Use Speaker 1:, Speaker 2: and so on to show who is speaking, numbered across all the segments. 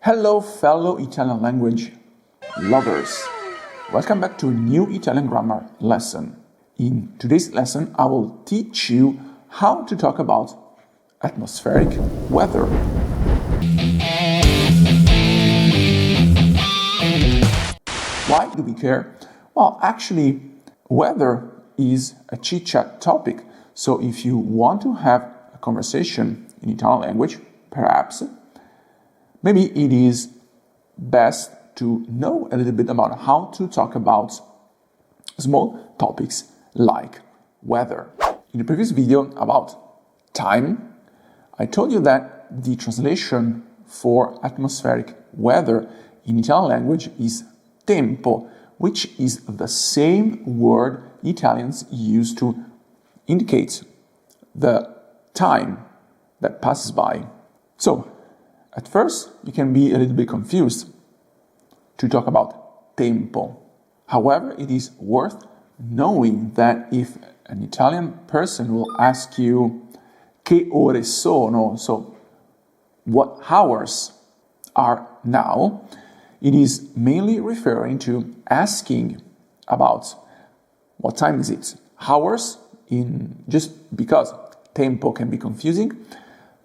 Speaker 1: Hello, fellow Italian language lovers. Welcome back to a new Italian grammar lesson. In today's lesson, I will teach you how to talk about atmospheric weather. Why do we care? Well, actually, weather is a chit-chat topic. So if you want to have a conversation in Italian language, perhaps, maybe it is best to know a little bit about how to talk about small topics like weather. In the previous video about time, I told you that the translation for atmospheric weather in Italian language is tempo, which is the same word Italians use to indicate the time that passes by. So, at first, you can be a little bit confused to talk about tempo. However, it is worth knowing that if an Italian person will ask you che ore sono, so what hours are now, it is mainly referring to asking about what time is it. Hours, just because tempo can be confusing,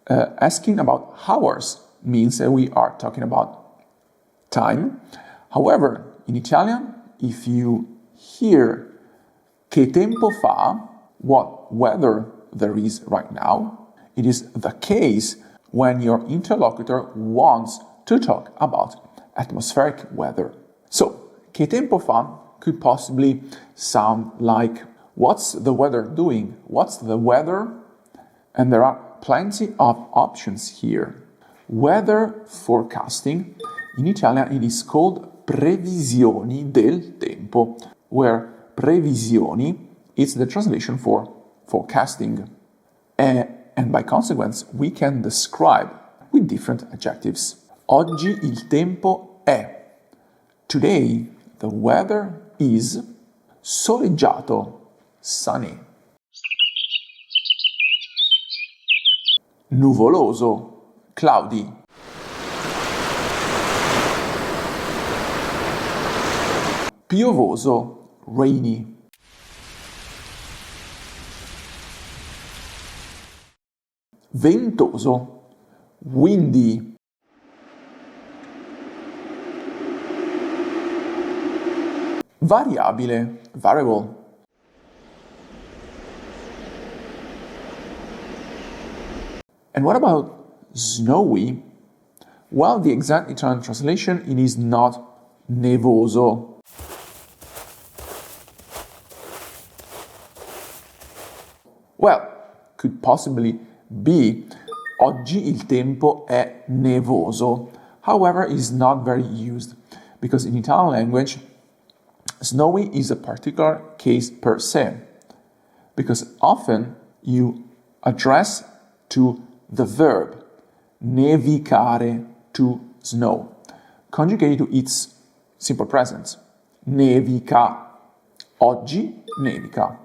Speaker 1: asking about hours means that we are talking about time. However, in Italian, if you hear che tempo fa, what weather there is right now, it is the case when your interlocutor wants to talk about atmospheric weather. So, che tempo fa could possibly sound like, what's the weather doing? What's the weather? And there are plenty of options here. Weather forecasting, in Italian it is called previsioni del tempo, where previsioni is the translation for forecasting. And by consequence, we can describe with different adjectives. Oggi il tempo è. Today, the weather is soleggiato, sunny. Nuvoloso, cloudy. Piovoso, rainy. Ventoso, windy. Variabile, variable. And what about snowy? Well, the exact Italian translation, it is not nevoso. Well, could possibly be oggi il tempo è nevoso. However, it is not very used because in Italian language, snowy is a particular case per se, because often you address to the verb nevicare, to snow, conjugated to its simple present. Nevica. Oggi nevica.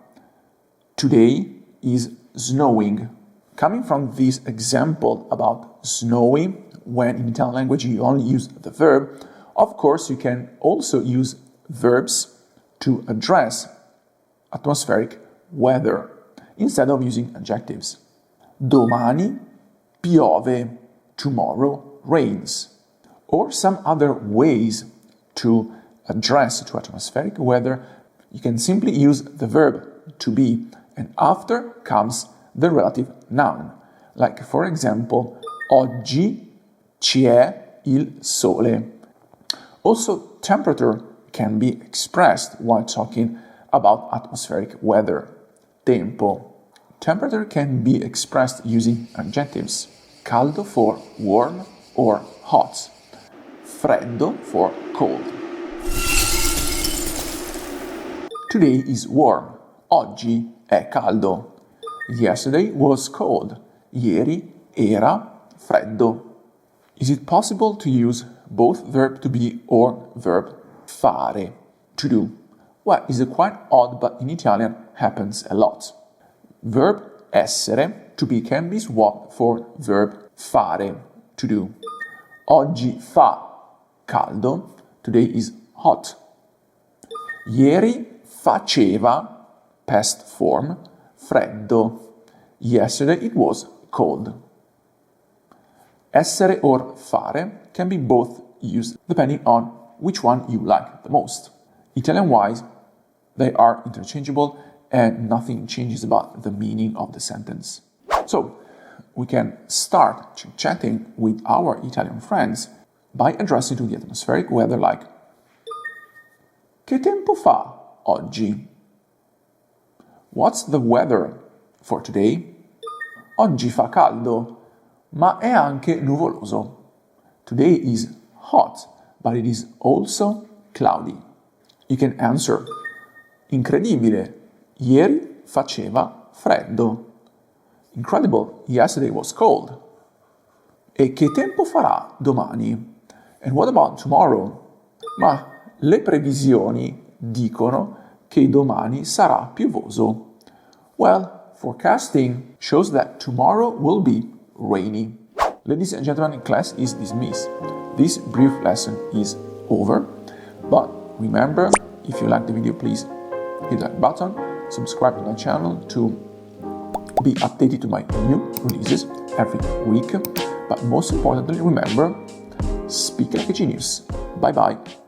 Speaker 1: Today is snowing. Coming from this example about snowing, when in Italian language you only use the verb, of course you can also use verbs to address atmospheric weather instead of using adjectives. Domani piove, tomorrow rains. Or some other ways to address to atmospheric weather, you can simply use the verb to be, and after comes the relative noun. Like, for example, oggi c'è il sole. Also, temperature can be expressed while talking about atmospheric weather. Tempo. Temperature can be expressed using adjectives. Caldo for warm or hot. Freddo for cold. Today is warm. Oggi è caldo. Yesterday was cold. Ieri era freddo. Is it possible to use both verb to be or verb fare, to do? Well, it's quite odd, but in Italian happens a lot. Verb essere, to be, can be swapped for verb fare, to do. Oggi fa caldo. Today is hot. Ieri faceva, past form, freddo. Yesterday it was cold. Essere or fare can be both used depending on which one you like the most. Italian-wise, they are interchangeable and nothing changes about the meaning of the sentence. So, we can start chit-chatting with our Italian friends by addressing to the atmospheric weather like Che tempo fa oggi? What's the weather for today? Oggi fa caldo, ma è anche nuvoloso. Today is hot, but it is also cloudy. You can answer incredibile, ieri faceva freddo. Incredible, yesterday was cold. E che tempo farà domani? And what about tomorrow? Ma le previsioni dicono che domani sarà piovoso. Well, forecasting shows that tomorrow will be rainy. Ladies and gentlemen, class is dismissed. This brief lesson is over, but remember, if you like the video, please hit that button, subscribe to my channel to be updated to my new releases every week. But most importantly, remember, speak like a genius. Bye bye.